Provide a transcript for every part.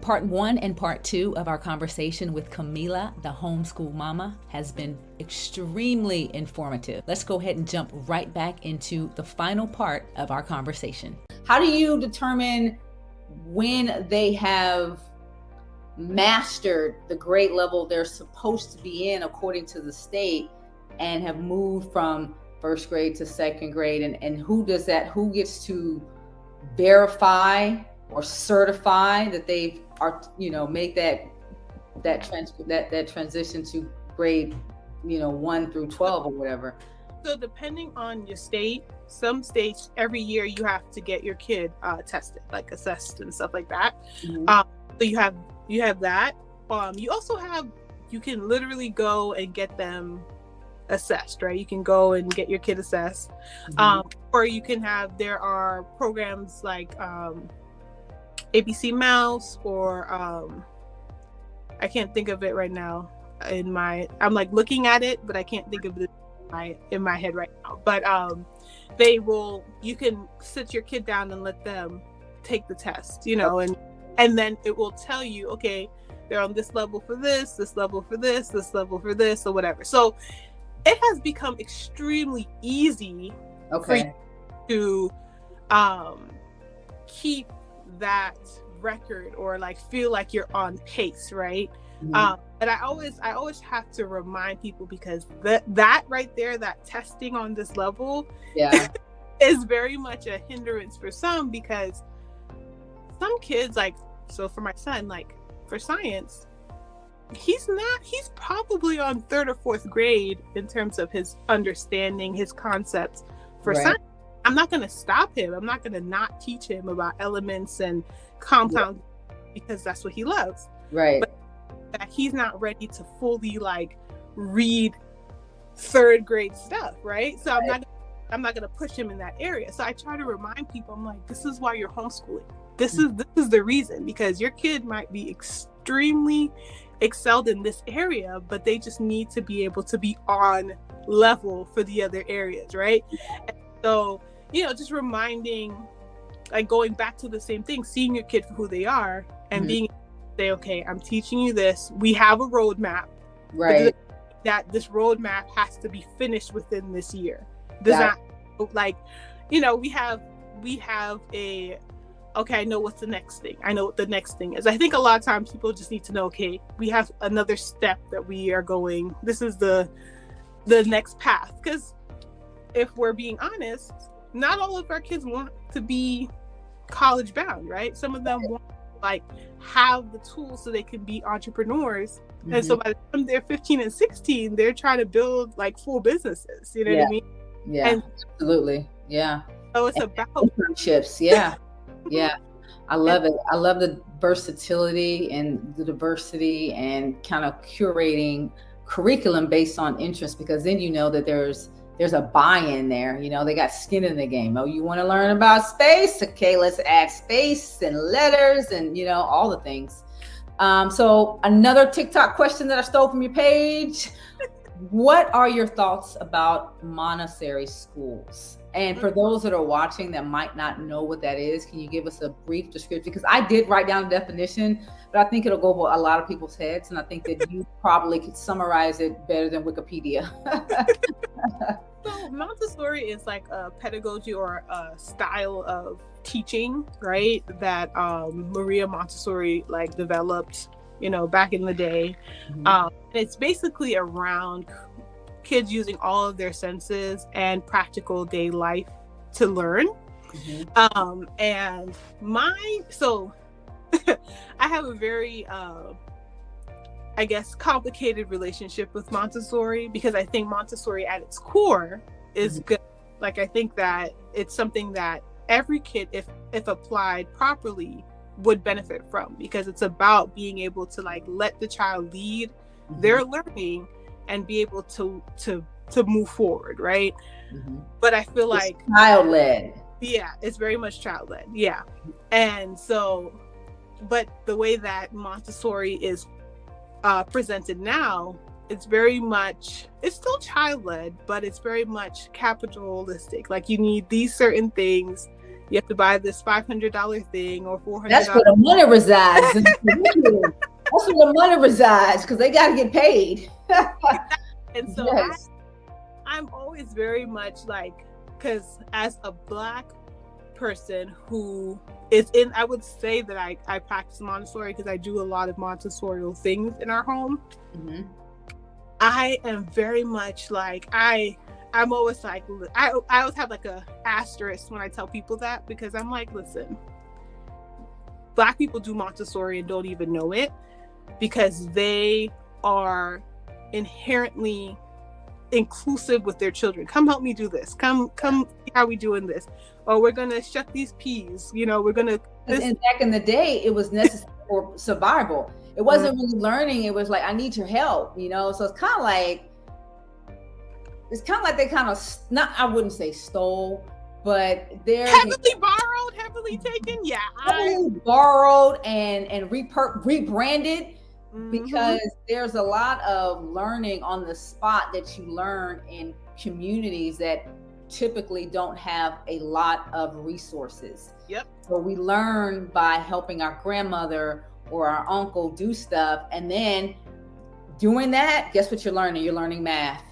part 1 and part 2 of our conversation with Kamilah, the Homeschool Mama, has been extremely informative. Let's go ahead and jump right back into the final part of our conversation. How do you determine when they have mastered the grade level they're supposed to be in according to the state and have moved from first grade to second grade? And who gets to verify or certify that they are, make that transition to grade, 1 through 12 or whatever? So depending on your state, some states every year you have to get your kid tested, like assessed and stuff like that. Mm-hmm. So you have that. You also you can literally go and get them assessed, right? You can go and get your kid assessed. Mm-hmm. Or you can there are programs like ABC Mouse, or I can't think of it right now I'm like looking at it, but I can't think of it in my head right now. But you can sit your kid down and let them take the test, and then it will tell you, okay, they're on this level for this level for this level for this, or whatever. So it has become extremely easy for you to keep that record, or like feel like you're on pace, right? Mm-hmm. But I always have to remind people, because that right there, that testing on this level, is very much a hindrance for some, because some kids, so for my son, for science, he's probably on 3rd or 4th grade in terms of his understanding, his concepts for science. I'm not going to stop him. I'm not going to not teach him about elements and compounds, because that's what he loves. Right. But that he's not ready to fully read 3rd grade stuff, right? So I'm not going to push him in that area. So I try to remind people, I'm like, this is why you're homeschooling. This is the reason, because your kid might be extremely excelled in this area, but they just need to be able to be on level for the other areas, right? And so, just reminding, going back to the same thing, seeing your kid for who they are, and being able to say, okay, I'm teaching you this. We have a roadmap, right? That this roadmap has to be finished within this year. We have a, okay, I know what's the next thing. I know what the next thing is. I think a lot of times people just need to know, okay, we have another step that we are going. This is the next path. Because if we're being honest, not all of our kids want to be college bound, right? Some of them want to have the tools so they can be entrepreneurs. Mm-hmm. And so by the time they're 15 and 16, they're trying to build full businesses. You know what I mean? Yeah, and absolutely. Yeah. So it's about internships. Yeah. Yeah. I love it. I love the versatility and the diversity, and kind of curating curriculum based on interest, because then that there's a buy-in there. They got skin in the game. Oh, you want to learn about space? Okay, let's add space and letters and all the things. So another TikTok question that I stole from your page. What are your thoughts about Montessori schools? And for those that are watching that might not know what that is, can you give us a brief description? Because I did write down the definition, but I think it'll go over a lot of people's heads. And I think that you probably could summarize it better than Wikipedia. So Montessori is a pedagogy, or a style of teaching, right? That Maria Montessori developed, back in the day. Mm-hmm. It's basically around kids using all of their senses and practical day life to learn. Mm-hmm. And I have a very complicated relationship with Montessori, because I think Montessori at its core is good. I think that it's something that every kid, if applied properly, would benefit from, because it's about being able to let the child lead their learning and be able to move forward, right? Mm-hmm. But I feel it's child-led. Yeah, it's very much child-led. Yeah. And so, but the way that Montessori is presented now, it's still child-led, but it's very much capitalistic. You need these certain things you have to buy this $500 thing or $400. That's where the money resides. That's where the money resides, because they got to get paid. And so yes. I'm always very much like, because as a Black person who is in, I would say that I practice Montessori because I do a lot of Montessorial things in our home. Mm-hmm. I am very much like, I'm always like, I always have like a asterisk when I tell people that, because I'm like, listen, Black people do Montessori and don't even know it, because they are inherently inclusive with their children. Come help me do this. Come see how we doing this. Or we're gonna shuck these peas. We're gonna. And back in the day, it was necessary for survival. It wasn't really learning. It was like, I need your help. So it's kind of like they kind of, not, I wouldn't say stole, but they're heavily borrowed, heavily taken. Yeah, heavily borrowed and rebranded. Because there's a lot of learning on the spot that you learn in communities that typically don't have a lot of resources. Yep. So we learn by helping our grandmother or our uncle do stuff. And then doing that, guess what you're learning? You're learning math.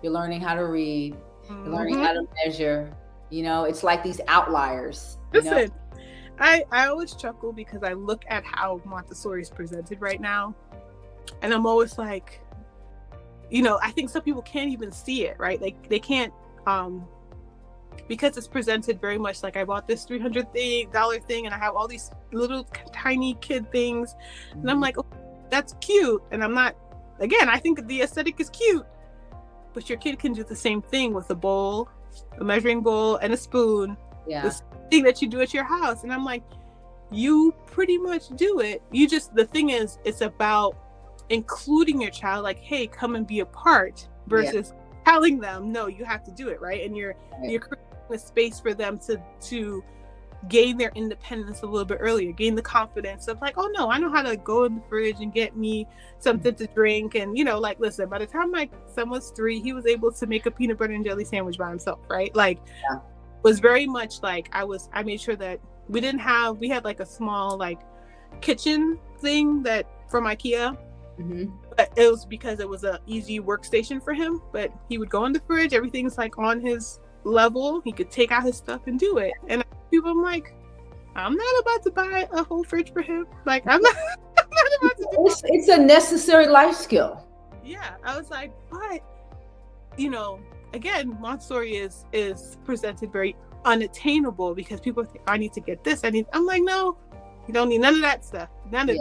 You're learning how to read. You're learning how to measure. It's like these outliers. Listen. I always chuckle because I look at how Montessori is presented right now, and I'm always like, I think some people can't even see it, right? Like they can't, because it's presented very much like, I bought this $300 thing and I have all these little tiny kid things, and I'm like, oh, that's cute. And I'm not, again, I think the aesthetic is cute, but your kid can do the same thing with a bowl, a measuring bowl, and a spoon. Yeah. Thing that you do at your house. And I'm like, you pretty much do it. The thing is, it's about including your child, like, hey, come and be a part, versus telling them, no, you have to do it, right? And you're creating a space for them to gain their independence a little bit earlier, gain the confidence of like, oh no, I know how to go in the fridge and get me something to drink. And like, listen, by the time my son was 3, he was able to make a peanut butter and jelly sandwich by himself, right? Like, was very much like, I made sure that we had like a small like kitchen thing that from IKEA, but it was because it was a easy workstation for him. But he would go in the fridge, everything's like on his level, he could take out his stuff and do it. And I'm like, I'm not about to buy a whole fridge for him. Like, I'm not about to do it. It's a necessary life skill. Yeah, I was like, but again, Montessori is presented very unattainable because people think, I need to get this. I'm like, no, you don't need none of that stuff. None of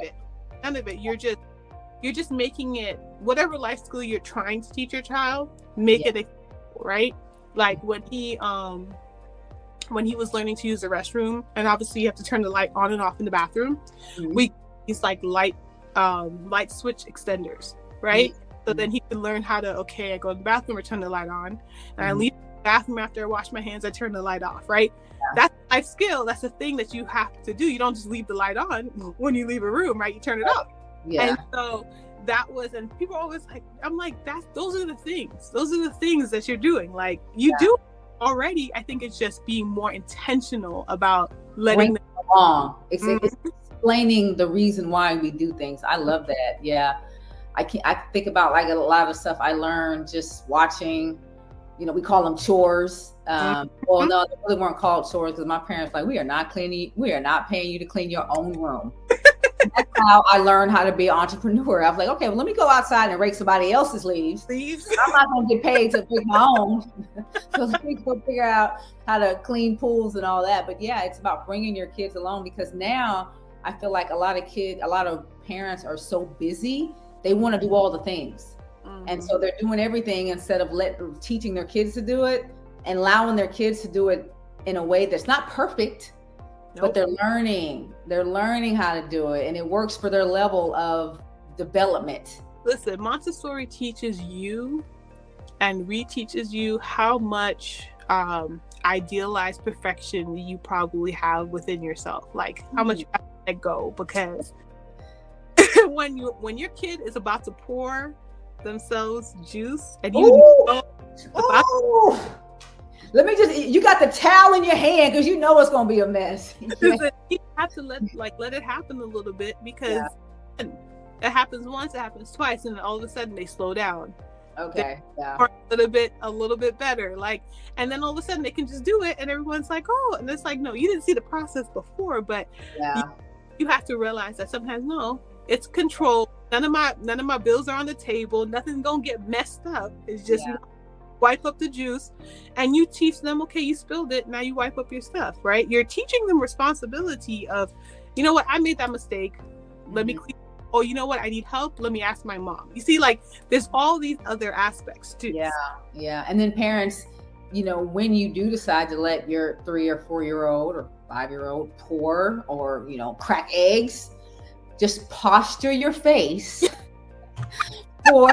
it. You're just making it, whatever life skill you're trying to teach your child, make it accessible, right? Like when he was learning to use the restroom, and obviously you have to turn the light on and off in the bathroom. We use like light switch extenders, right? So then he can learn how to, I go to the bathroom, I turn the light on, and I leave the bathroom after I wash my hands, I turn the light off, right? That's a life skill. That's a thing that you have to do. You don't just leave the light on when you leave a room, right? You turn it off. Yeah. And so and people are always like, I'm like, those are the things. Those are the things that you're doing. Like, you do already. I think it's just being more intentional about letting them along. It's explaining the reason why we do things. I love that. Yeah. I think about like a lot of stuff I learned just watching, we call them chores. Well, no, they really weren't called chores because my parents were like, we are not paying you to clean your own room. That's how I learned how to be an entrepreneur. I was like, okay, well, let me go outside and rake somebody else's leaves. I'm not going to get paid to pick my own. So let me go figure out how to clean pools and all that. But yeah, it's about bringing your kids along, because now I feel like a lot of parents are so busy. They want to do all the things. And so they're doing everything instead of teaching their kids to do it and allowing their kids to do it in a way that's not perfect, but they're learning how to do it, and it works for their level of development. Listen, Montessori teaches you and reteaches you how much idealized perfection you probably have within yourself. Like how much you have to let go, because when your kid is about to pour themselves juice and you let me just, you got the towel in your hand because you know it's going to be a mess. You have to let it happen a little bit, because it happens once, it happens twice, and then all of a sudden they slow down. Okay. A little bit better. Like, and then all of a sudden they can just do it, and everyone's like, oh, and it's like, no, you didn't see the process before, but you have to realize that sometimes, no, it's controlled. None of my bills are on the table. Nothing's gonna get messed up. It's just wipe up the juice, and you teach them, okay, you spilled it, now you wipe up your stuff, right? You're teaching them responsibility of, you know what, I made that mistake. Let me clean. Oh, you know what, I need help. Let me ask my mom. You see, like, there's all these other aspects too. Yeah. And then parents, you know, when you do decide to let your 3 or 4-year-old or 5-year-old pour or, you know, crack eggs, just posture your face for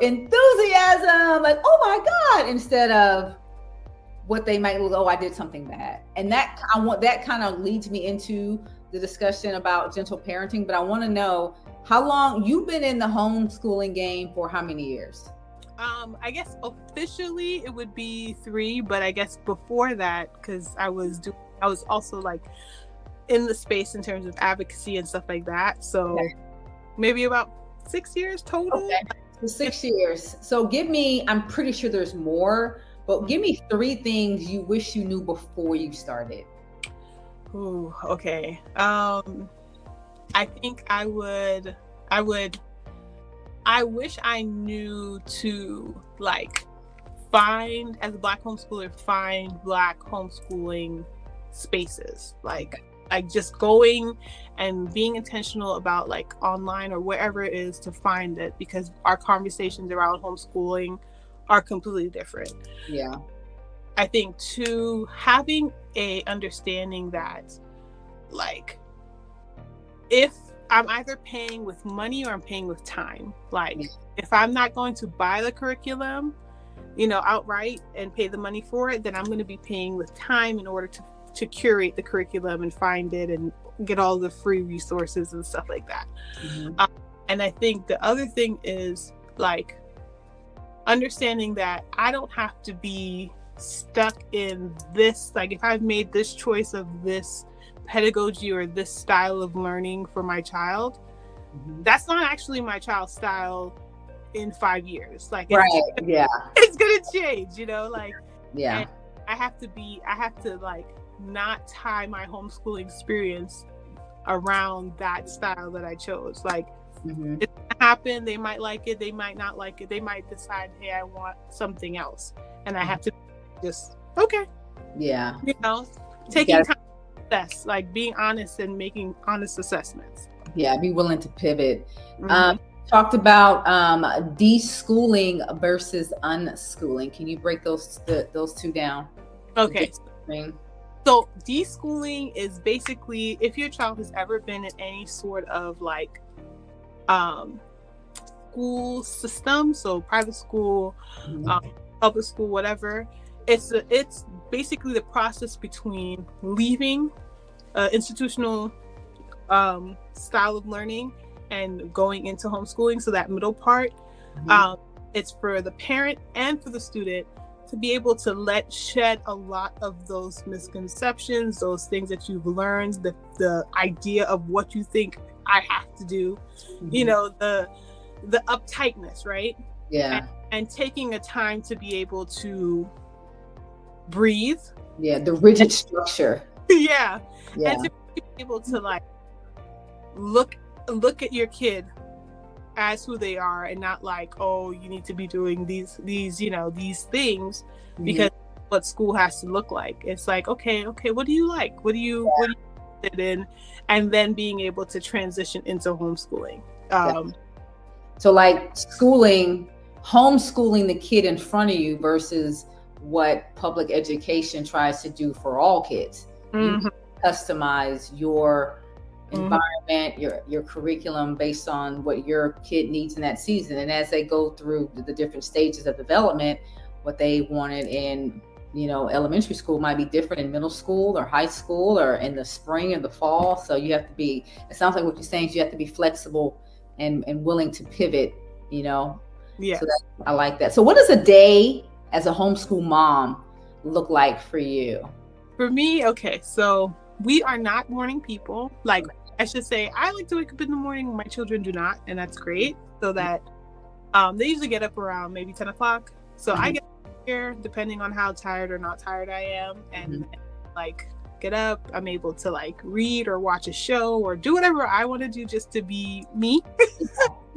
enthusiasm, like, oh my God, instead of what they might look, oh, I did something bad. And that kind of leads me into the discussion about gentle parenting. But I want to know, how long you've been in the homeschooling game for? How many years? I guess officially it would be 3, but I guess before that, because I was also like in the space in terms of advocacy and stuff like that. So maybe about 6 years total. Okay. So 6 years. So give me, I'm pretty sure there's more, but give me 3 things you wish you knew before you started. Ooh, okay. I think I wish I knew to, like, find, as a Black homeschooler, find Black homeschooling spaces, like just going and being intentional about, like, online or wherever it is to find it, because our conversations around homeschooling are completely different. Yeah. I think too, having a understanding that, like, if I'm either paying with money or I'm paying with time, like, if I'm not going to buy the curriculum, you know, outright and pay the money for it, then I'm going to be paying with time in order to curate the curriculum and find it and get all the free resources and stuff like that. And I think the other thing is, like, understanding that I don't have to be stuck in this, like, if I've made this choice of this pedagogy or this style of learning for my child, that's not actually my child's style in 5 years. Like, it's gonna change, you know, like, and I have to like not tie my homeschooling experience around that style that I chose. Like, it's gonna happen, they might like it, they might not like it, they might decide, hey, I want something else, and I have to just, okay, you know, taking time to assess, like, being honest and making honest assessments. Be willing to pivot. Talked about deschooling versus unschooling. Can you break those 2 down? Okay. So deschooling is basically if your child has ever been in any sort of, like, school system, so private school, public school, whatever. It's basically the process between leaving institutional style of learning and going into homeschooling. So that middle part, it's for the parent and for the student to be able to shed a lot of those misconceptions, those things that you've learned, the idea of what you think I have to do, you know, the uptightness, right? And taking a time to be able to breathe. The rigid structure. And to be able to, like, look at your kid as who they are, and not like, oh, you need to be doing these you know, these things because what school has to look like. It's like, okay, what do you like? What do you fit in? And then being able to transition into homeschooling. So, like, homeschooling the kid in front of you versus what public education tries to do for all kids. You customize your environment, your curriculum based on what your kid needs in that season. And as they go through the different stages of development, what they wanted in, you know, elementary school might be different in middle school or high school or in the spring or the fall. So you have to be, it sounds like what you're saying is you have to be flexible and willing to pivot, you know. Yeah. So I like that. So what does a day as a homeschool mom look like for you? For me, okay, so we are not morning people. Like, I should say, I like to wake up in the morning. My children do not, and that's great. So that they usually get up around maybe 10 o'clock. So I get here depending on how tired or not tired I am, and like get up. I'm able to like read or watch a show or do whatever I want to do just to be me.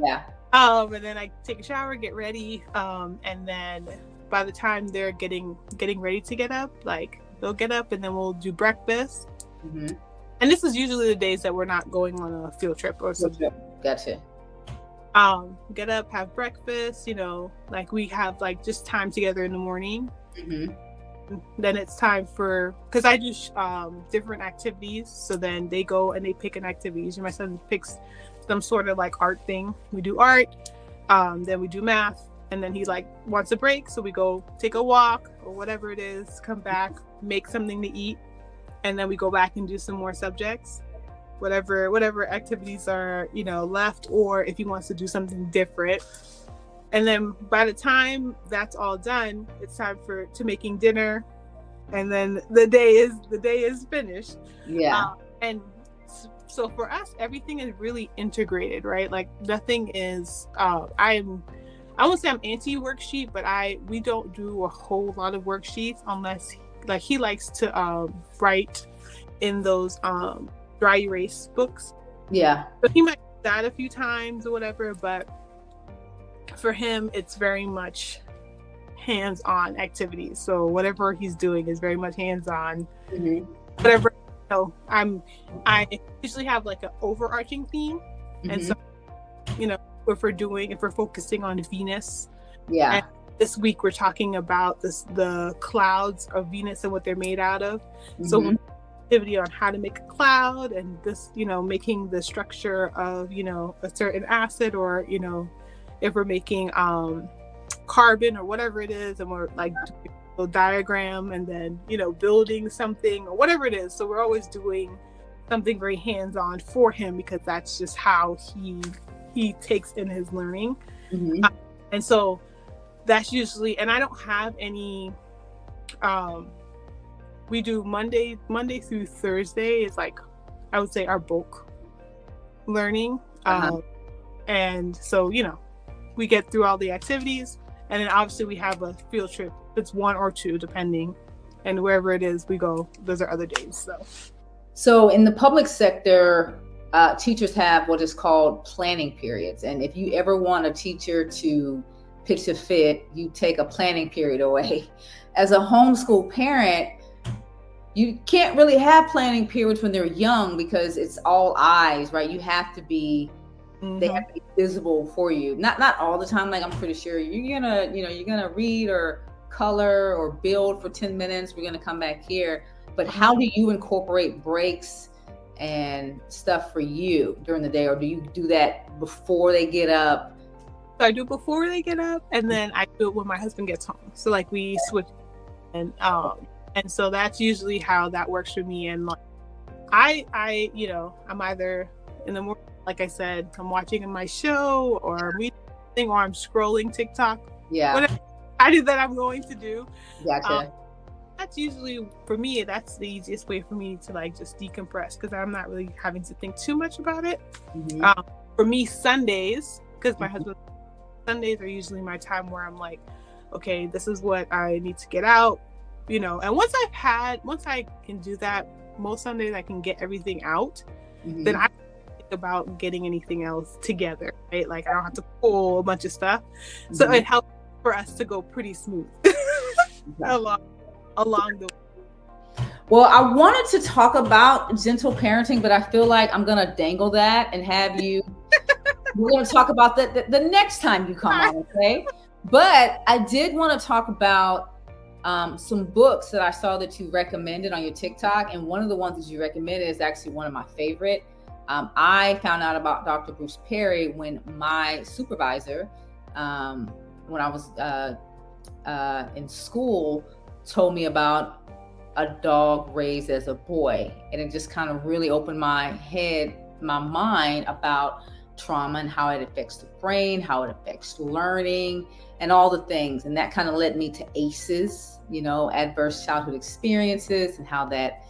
Yeah. And then I take a shower, get ready, and then by the time they're getting ready to get up, like they'll get up and then we'll do breakfast. And this is usually the days that we're not going on a field trip or something. Gotcha. Get up, have breakfast, you know, like we have like just time together in the morning. Then it's time for, because I do different activities. So then they go and they pick an activity. My son picks some sort of like art thing. We do art, then we do math, and then he like wants a break. So we go take a walk or whatever it is, come back, make something to eat, and then we go back and do some more subjects, whatever activities are, you know, left, or if he wants to do something different. And then by the time that's all done, it's time to making dinner, and then the day is finished. Yeah. And so for us, everything is really integrated, right? Like nothing is. I won't say I'm anti worksheet, but we don't do a whole lot of worksheets unless like he likes to write in those dry erase books. Yeah. So he might do that a few times or whatever, but for him, it's very much hands-on activities. So whatever he's doing is very much hands-on. Whatever, you know, I usually have like an overarching theme, and so, you know, if we're focusing on Venus, and this week we're talking about the clouds of Venus and what they're made out of. So activity on how to make a cloud, and this, you know, making the structure of, you know, a certain acid, or, you know, if we're making carbon or whatever it is, and we're like doing a diagram, and then, you know, building something or whatever it is. So we're always doing something very hands-on for him, because that's just how he takes in his learning. And so that's usually, and I don't have any we do Monday through Thursday is like, I would say, our bulk learning. And so, you know, we get through all the activities, and then obviously we have a field trip. It's 1 or 2 depending, and wherever it is we go, those are other days. So in the public sector, teachers have what is called planning periods, and if you ever want a teacher to pitch a fit, you take a planning period away. As a homeschool parent, you can't really have planning periods when they're young, because it's all eyes, right? You have to be, they have to be visible for you. Not all the time. Like, I'm pretty sure you're gonna read or color or build for 10 minutes. We're gonna come back here. But how do you incorporate breaks and stuff for you during the day? Or do you do that before they get up? So I do before they get up, and then I do it when my husband gets home. So like we switch, and so that's usually how that works for me. And like, I you know, I'm either in the morning, like I said, I'm watching my show or reading, or I'm scrolling TikTok. Yeah. Whatever I do that I'm going to do. Gotcha. That's usually, for me, that's the easiest way for me to like just decompress, because I'm not really having to think too much about it. For me, Sundays, because my husband, Sundays are usually my time where I'm like, okay, this is what I need to get out, you know. And once I can do that, most Sundays I can get everything out, then I don't think about getting anything else together, right? Like, I don't have to pull a bunch of stuff. So it helps for us to go pretty smooth along the way. Well, I wanted to talk about gentle parenting, but I feel like I'm gonna dangle that and have you. We're gonna talk about that the next time you come on, okay? But I did want to talk about some books that I saw that you recommended on your TikTok, and one of the ones that you recommended is actually one of my favorite. I found out about Dr. Bruce Perry when my supervisor, when I was in school, told me about A Dog Raised as a Boy, and it just kind of really opened my mind about trauma and how it affects the brain, how it affects learning, and all the things. And that kind of led me to ACEs, adverse childhood experiences, and how that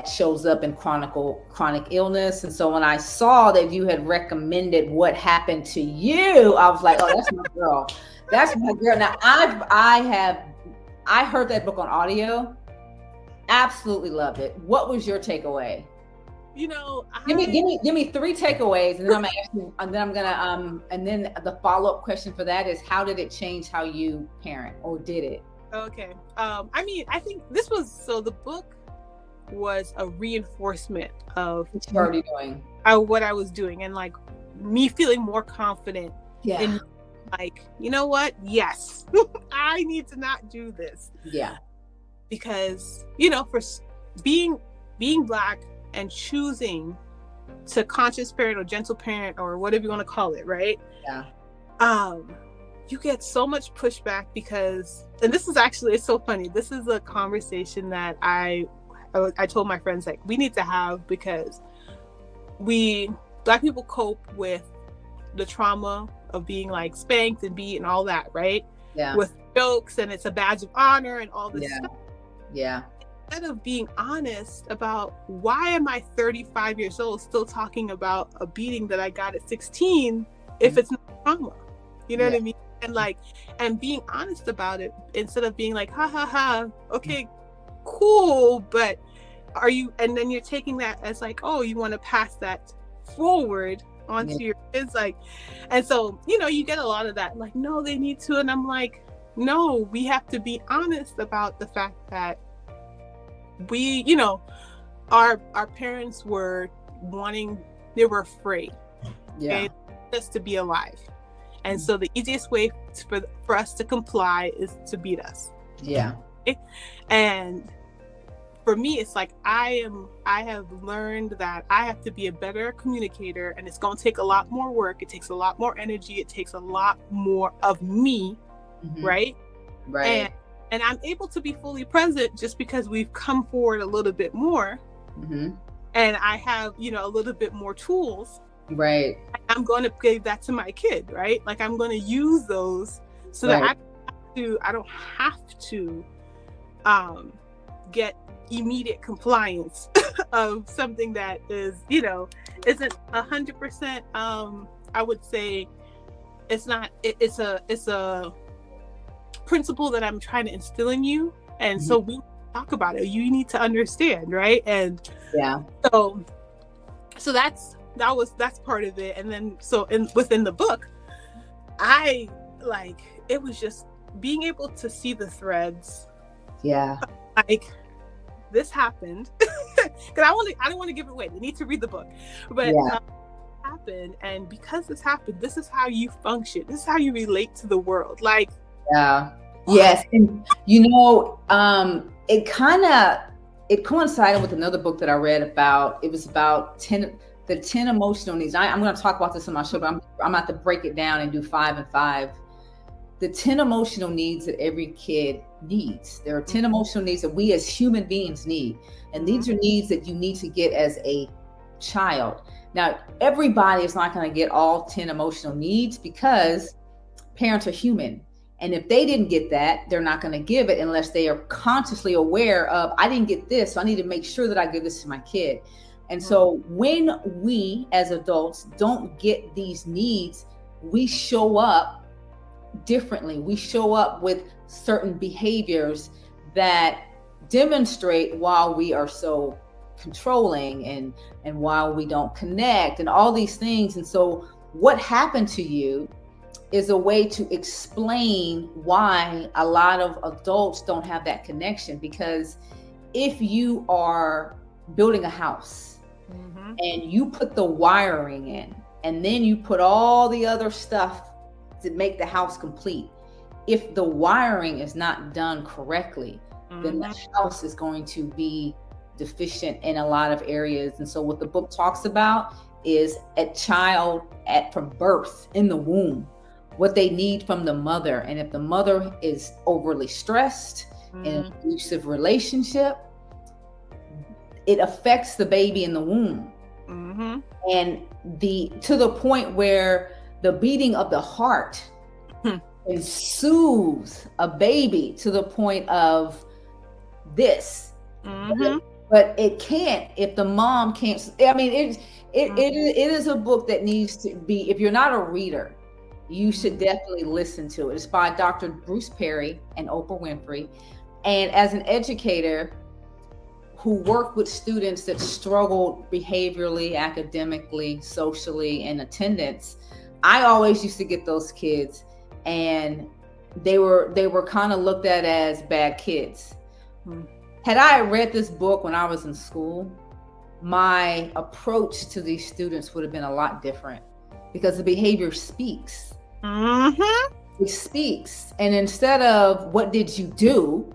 shows up in chronic illness. And so when I saw that you had recommended What Happened to You, I was like, oh, that's my girl. That's my girl. Now I heard that book on audio. Absolutely loved it. What was your takeaway? Give me 3 takeaways, and then I'm asking, and then I'm gonna and then the follow-up question for that is, how did it change how you parent, or did it? Okay. I think the book was a reinforcement of what you're already doing, what I was doing, and like me feeling more confident. Yeah. In, like, you know what? Yes, I need to not do this. Yeah. Because for being Black and choosing to conscious parent or gentle parent or whatever you want to call it, right? Yeah. You get so much pushback because, and this is actually, it's so funny. This is a conversation that I told my friends, like, we need to have, because Black people cope with the trauma of being like spanked and beat and all that, right? Yeah. With jokes, and it's a badge of honor and all this stuff. Yeah. Instead of being honest about, why am I 35 years old still talking about a beating that I got at 16 if it's not trauma? You know what I mean? And being honest about it, instead of being like, ha ha ha, okay, cool, but are you, and then you're taking that as like, oh, you want to pass that forward onto your kids, like, and so you get a lot of that, like, no, they need to, and I'm like, no, we have to be honest about the fact that we, our parents were they were afraid, just to be alive, and so the easiest way for us to comply is to beat us. Yeah. And for me, it's like, I have learned that I have to be a better communicator, and it's going to take a lot more work. It takes a lot more energy. It takes a lot more of me. Right. And I'm able to be fully present just because we've come forward a little bit more. And I have, a little bit more tools. Right. I'm going to give that to my kid. Right. Like, I'm going to use those so that I don't have to get immediate compliance of something that is, isn't 100%. I would say it's not. It's a principle that I'm trying to instill in you, and so we talk about it. You need to understand, right? And so that's part of it. And then within the book, it was just being able to see the threads. Yeah. Like, this happened, because I don't want to give it away. They need to read the book, but happened, and because this happened, this is how you function. This is how you relate to the world. Like, yes, and it coincided with another book that I read about. It was about the 10 emotional needs. I'm going to talk about this in my show, but I'm about to break it down and do 5 and 5. The 10 emotional needs that every kid needs. There are 10 emotional needs that we as human beings need. And these are needs that you need to get as a child. Now, everybody is not going to get all 10 emotional needs, because parents are human. And if they didn't get that, they're not going to give it unless they are consciously aware of, I didn't get this, so I need to make sure that I give this to my kid. And so when we as adults don't get these needs, we show up differently. We show up with certain behaviors that demonstrate why we are so controlling and why we don't connect and all these things. And so what happened to you is a way to explain why a lot of adults don't have that connection. Because if you are building a house and you put the wiring in, and then you put all the other stuff to make the house complete, if the wiring is not done correctly, then the house is going to be deficient in a lot of areas. And so what the book talks about is from birth, in the womb, what they need from the mother. And if the mother is overly stressed in an abusive relationship, it affects the baby in the womb. Mm-hmm. And to the point where the beating of the heart soothes a baby to the point of this. Mm-hmm. But it can't if the mom can't. I mean, it is a book that needs to be, if you're not a reader, you should definitely listen to it. It's by Dr. Bruce Perry and Oprah Winfrey. And as an educator who worked with students that struggled behaviorally, academically, socially, and attendance, I always used to get those kids, and they were kind of looked at as bad kids. Had I read this book when I was in school, my approach to these students would have been a lot different, because the behavior speaks. Mm-hmm. It speaks. And instead of what did you do,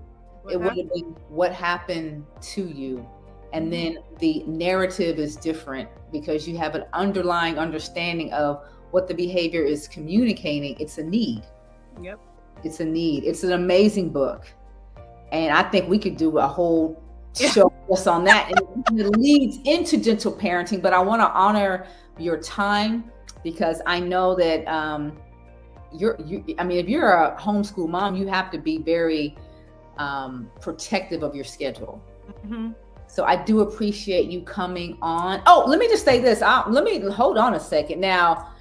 it would have been what happened to you. And then the narrative is different because you have an underlying understanding of what the behavior is communicating. It's a need. Yep. It's a need. It's an amazing book. And I think we could do a whole show just on that. And it leads into gentle parenting, but I want to honor your time, because I know that if you're a homeschool mom, you have to be very protective of your schedule. Mm-hmm. So I do appreciate you coming on. Oh, let me just say this. Let me hold on a second. Now,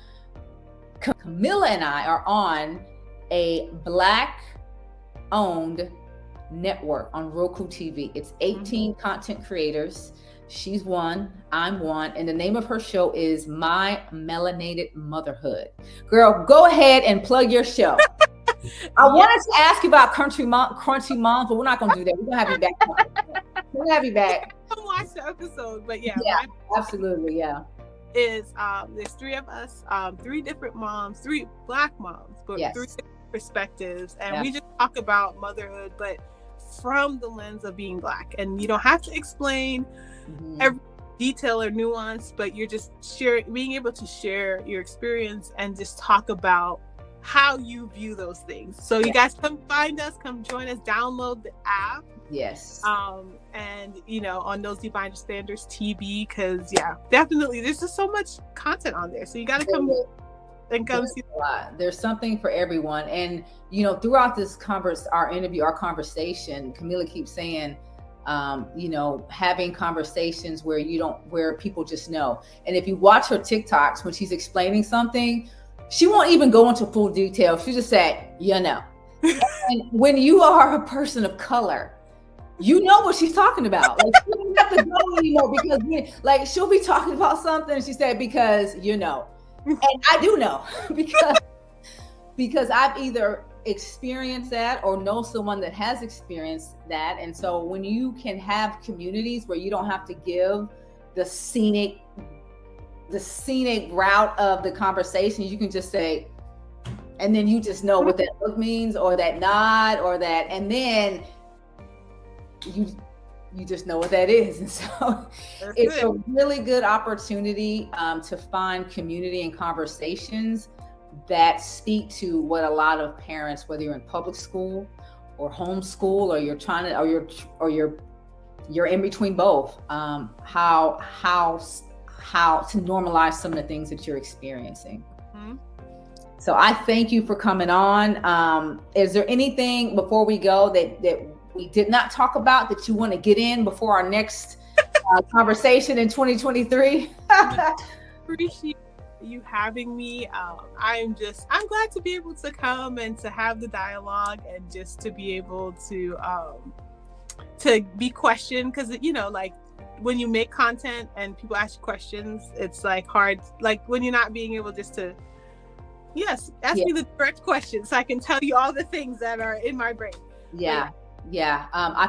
Kamilah and I are on a Black-owned network on Roku TV. It's 18 content creators. She's one, I'm one, and the name of her show is My Melanated Motherhood. Girl, go ahead and plug your show. I wanted to ask you about Crunchy Moms, but we're not going to do that. We're going to have you back. We're going to have you back. I'll watch the episode, but yeah, absolutely, yeah. There's 3 of us, 3 different moms, 3 Black moms, but 3 different perspectives, and we just talk about motherhood, but from the lens of being Black. And you don't have to explain every detail or nuance, but you're just being able to share your experience and just talk about how you view those things. So you guys come find us, come join us, download the app. Yes. And on Nosy Binder Standards TV, because definitely there's just so much content on there. So you got to come and come see a lot. There's something for everyone. And throughout this our conversation, Kamilah keeps saying, having conversations where people just know. And if you watch her TikToks, when she's explaining something, she won't even go into full detail. She just said, And when you are a person of color, you know what she's talking about. Like, she don't have to go anymore, because she'll be talking about something, and she said, because and I do know because I've either experienced that or know someone that has experienced that. And so when you can have communities where you don't have to give the scenic route of the conversation, you can just say, and then you just know what that look means, or that nod, or that, and then you just know what that is. And so it's a really good opportunity to find community and conversations that speak to what a lot of parents, whether you're in public school or homeschool, or you're trying to, or you're in between both, how to normalize some of the things that you're experiencing. So I thank you for coming on. Is there anything before we go that we did not talk about that you want to get in before our next conversation in 2023? Appreciate you having me. I'm glad to be able to come and to have the dialogue, and just to be able to be questioned, because when you make content and people ask you questions, it's hard, when you're not being able just to ask me the direct questions so I can tell you all the things that are in my brain. I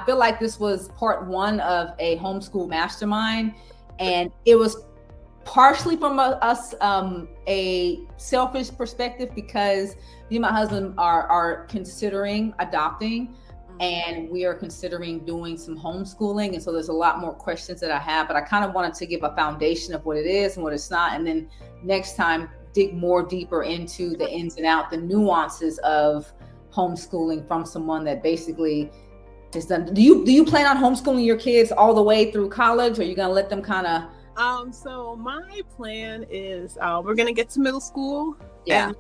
feel like this was part 1 of a homeschool mastermind, and it was partially from us a selfish perspective, because me and my husband are considering adopting, and we are considering doing some homeschooling. And so there's a lot more questions that I have, but I kind of wanted to give a foundation of what it is and what it's not, and then next time dig more deeper into the ins and outs, the nuances of homeschooling from someone that basically has done. Do you plan on homeschooling your kids all the way through college, or are you going to let them kind of So my plan is we're gonna get to middle school, Yeah.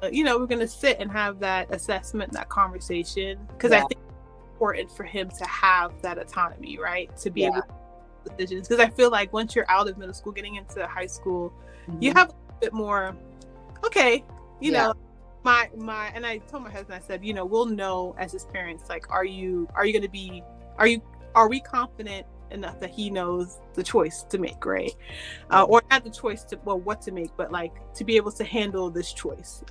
and we're gonna sit and have that assessment, that conversation, because Yeah. I think it's important for him to have that autonomy, right? To be Yeah. able to make decisions. Because I feel like once you're out of middle school, getting into high school, you Mhm. have a bit more. Okay, you Yeah. know, my and I told my husband, I said, we'll know as his parents, like, are we confident enough that he knows the choice to make, right? Or not the choice to, well, what to make, but like to be able to handle this choice.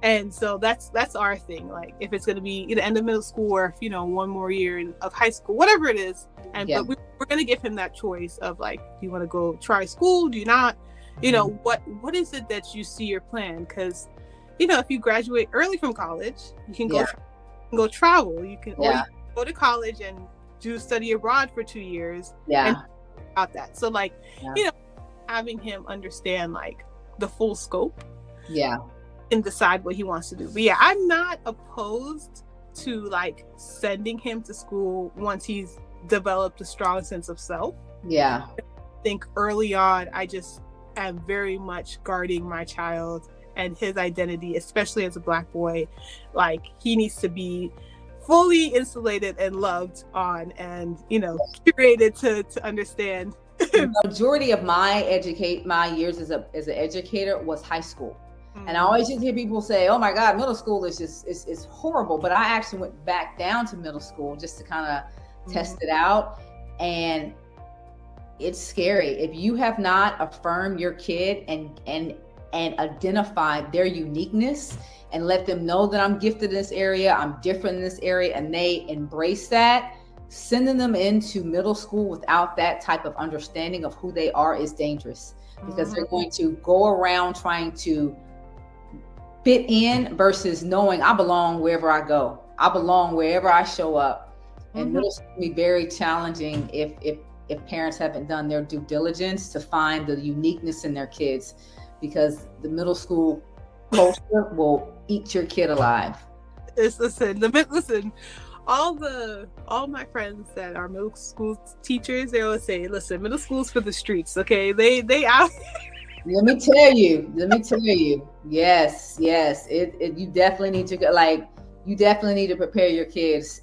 And so that's our thing. Like, if it's going to be the end of middle school, or if one more year of high school, whatever it is, and Yeah. but we're going to give him that choice of, like, do you want to go try school? Do you not? What is it that you see your plan? Because if you graduate early from college, you can go travel. You can, or you can go to college and do study abroad for 2 years. And about that. So, like, having him understand, like, the full scope. Yeah. And decide what he wants to do. But yeah, I'm not opposed to, like, sending him to school once he's developed a strong sense of self. Yeah. I think early on, I just am very much guarding my child and his identity, especially as a Black boy. Like, he needs to be fully insulated and loved on, and curated to understand. The majority of my years as an educator was high school. And I always just hear people say, "Oh my God, middle school is just is horrible." But I actually went back down to middle school just to kind of test it out, and it's scary if you have not affirmed your kid and identified their uniqueness and let them know that I'm gifted in this area, I'm different in this area, and they embrace that. Sending them into middle school without that type of understanding of who they are is dangerous, because they're going to go around trying to fit in versus knowing I belong wherever I go. I belong wherever I show up. And middle school can be very challenging if parents haven't done their due diligence to find the uniqueness in their kids, because the middle school culture will eat your kid alive. Listen, all my friends that are middle school teachers, they always say, listen, middle school's for the streets, okay? They out. Let me tell you. Yes. You definitely need to go, like, you definitely need to prepare your kids.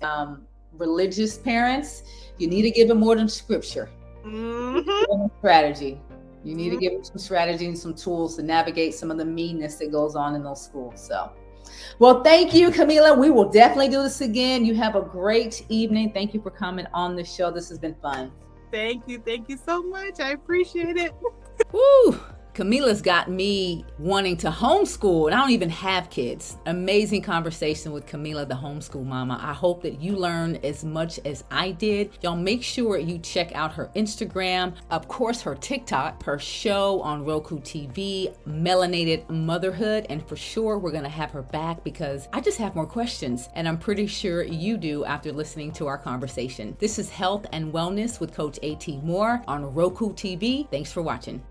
Religious parents, you need to give them more than scripture. Strategy. You need to give them some strategy and some tools to navigate some of the meanness that goes on in those schools. So, well, thank you, Kamilah. We will definitely do this again. You have a great evening. Thank you for coming on the show. This has been fun. Thank you so much. I appreciate it. Woo! Kamilah's got me wanting to homeschool, and I don't even have kids. Amazing conversation with Kamilah, the homeschool mama. I hope that you learned as much as I did. Y'all make sure you check out her Instagram, of course her TikTok, her show on Roku TV, Melanated Motherhood, and for sure we're gonna have her back because I just have more questions, and I'm pretty sure you do after listening to our conversation. This is Health and Wellness with Coach A.T. Moore on Roku TV. Thanks for watching.